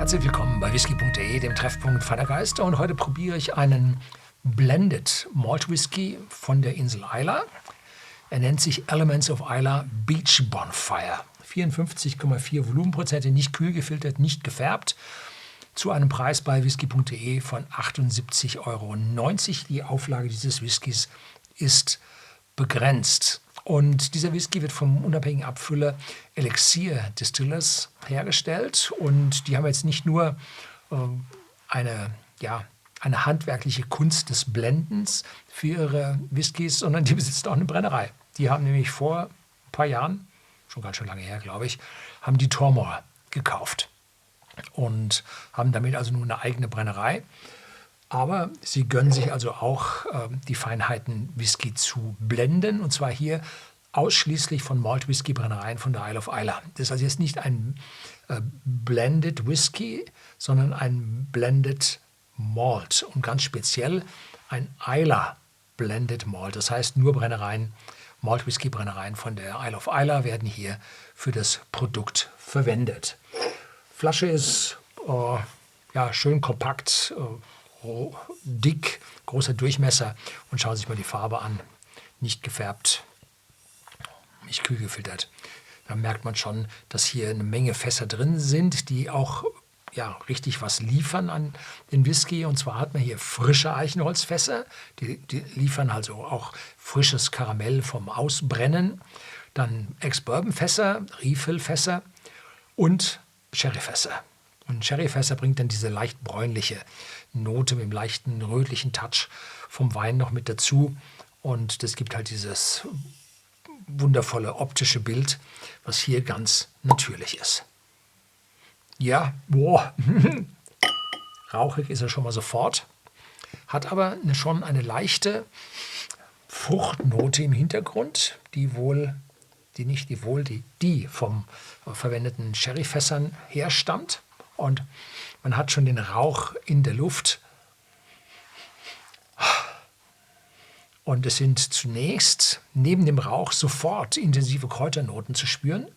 Herzlich willkommen bei whisky.de, dem Treffpunkt feiner Geister. Und heute probiere ich einen Blended Malt Whisky von der Insel Islay. Er nennt sich Elements of Islay Beach Bonfire. 54,4 Volumenprozente, nicht kühl gefiltert, nicht gefärbt. Zu einem Preis bei whisky.de von 78,90 €. Die Auflage dieses Whiskys ist begrenzt. Und dieser Whisky wird vom unabhängigen Abfüller Elixir Distillers hergestellt. Und die haben jetzt nicht nur eine handwerkliche Kunst des Blendens für ihre Whiskys, sondern die besitzen auch eine Brennerei. Die haben nämlich vor ein paar Jahren, schon ganz schön lange her, glaube ich, haben die Tormore gekauft und haben damit also nun eine eigene Brennerei. Aber sie gönnen sich also auch die Feinheiten, Whisky zu blenden. Und zwar hier ausschließlich von Malt-Whisky-Brennereien von der Isle of Islay. Das ist also jetzt nicht ein Blended Whisky, sondern ein Blended Malt. Und ganz speziell ein Islay Blended Malt. Das heißt, nur Brennereien, Malt-Whisky-Brennereien von der Isle of Islay werden hier für das Produkt verwendet. Flasche ist schön kompakt, dick, großer Durchmesser, und schauen Sie sich mal die Farbe an. Nicht gefärbt, nicht kühl gefiltert. Da merkt man schon, dass hier eine Menge Fässer drin sind, die auch richtig was liefern an den Whisky. Und zwar hat man hier frische Eichenholzfässer, die liefern also auch frisches Karamell vom Ausbrennen. Dann Ex-Bourbon-Fässer, Refill-Fässer und Sherryfässer. Und Sherryfässer bringt dann diese leicht bräunliche Note mit dem leichten rötlichen Touch vom Wein noch mit dazu. Und das gibt halt dieses wundervolle optische Bild, was hier ganz natürlich ist. Ja, rauchig ist er schon mal sofort, hat aber schon eine leichte Fruchtnote im Hintergrund, die vom verwendeten Sherryfässern herstammt. Und man hat schon den Rauch in der Luft. Und es sind zunächst neben dem Rauch sofort intensive Kräuternoten zu spüren.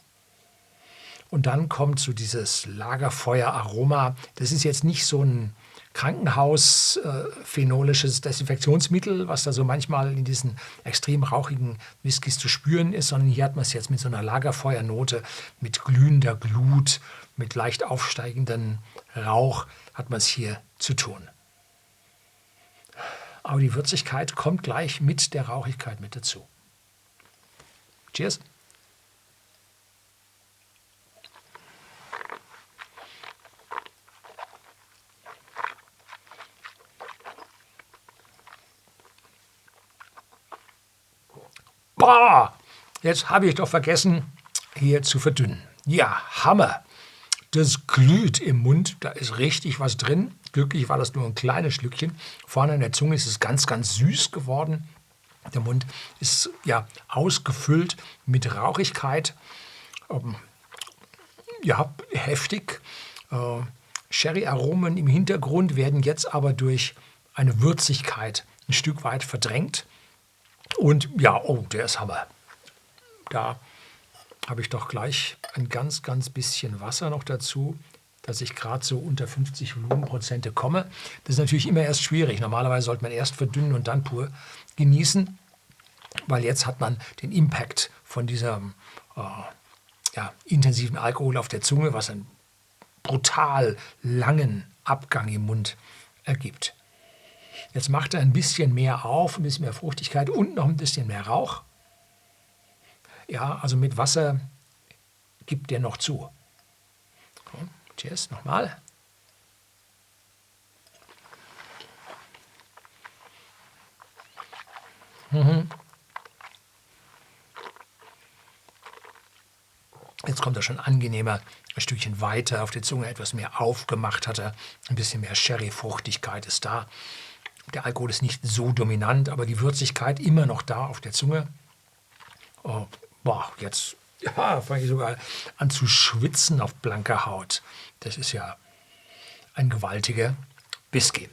Und dann kommt so dieses Lagerfeueraroma. Das ist jetzt nicht so ein Krankenhaus-phenolisches Desinfektionsmittel, was da so manchmal in diesen extrem rauchigen Whiskys zu spüren ist, sondern hier hat man es jetzt mit so einer Lagerfeuernote, mit glühender Glut, mit leicht aufsteigendem Rauch hat man es hier zu tun. Aber die Würzigkeit kommt gleich mit der Rauchigkeit mit dazu. Cheers! Boah, jetzt habe ich doch vergessen, hier zu verdünnen. Ja, Hammer. Das glüht im Mund, da ist richtig was drin. Glücklich war das nur ein kleines Schlückchen. Vorne an der Zunge ist es ganz, ganz süß geworden. Der Mund ist ausgefüllt mit Rauchigkeit. Heftig. Sherry-Aromen im Hintergrund werden jetzt aber durch eine Würzigkeit ein Stück weit verdrängt. Und der ist Hammer. Da habe ich doch gleich ein ganz, ganz bisschen Wasser noch dazu, dass ich gerade so unter 50 Volumenprozente komme. Das ist natürlich immer erst schwierig. Normalerweise sollte man erst verdünnen und dann pur genießen, weil jetzt hat man den Impact von diesem intensiven Alkohol auf der Zunge, was einen brutal langen Abgang im Mund ergibt. Jetzt macht er ein bisschen mehr auf, ein bisschen mehr Fruchtigkeit und noch ein bisschen mehr Rauch. Ja, also mit Wasser gibt der noch zu. So, cheers, nochmal. Jetzt kommt er schon angenehmer, ein Stückchen weiter auf der Zunge, etwas mehr aufgemacht hat er. Ein bisschen mehr Sherry-Fruchtigkeit ist da. Der Alkohol ist nicht so dominant, aber die Würzigkeit immer noch da auf der Zunge. Jetzt fange ich sogar an zu schwitzen auf blanker Haut. Das ist ja ein gewaltiger Whisky.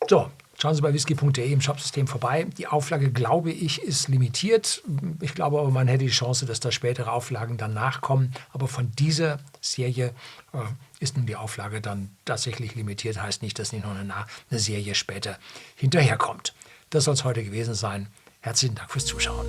So, Schauen Sie bei whisky.de im Shopsystem vorbei. Die Auflage, glaube ich, ist limitiert. Ich glaube aber, man hätte die Chance, dass da spätere Auflagen dann nachkommen. Aber von dieser Serie ist nun die Auflage dann tatsächlich limitiert. Heißt nicht, dass nicht noch eine Serie später hinterherkommt. Das soll es heute gewesen sein. Herzlichen Dank fürs Zuschauen.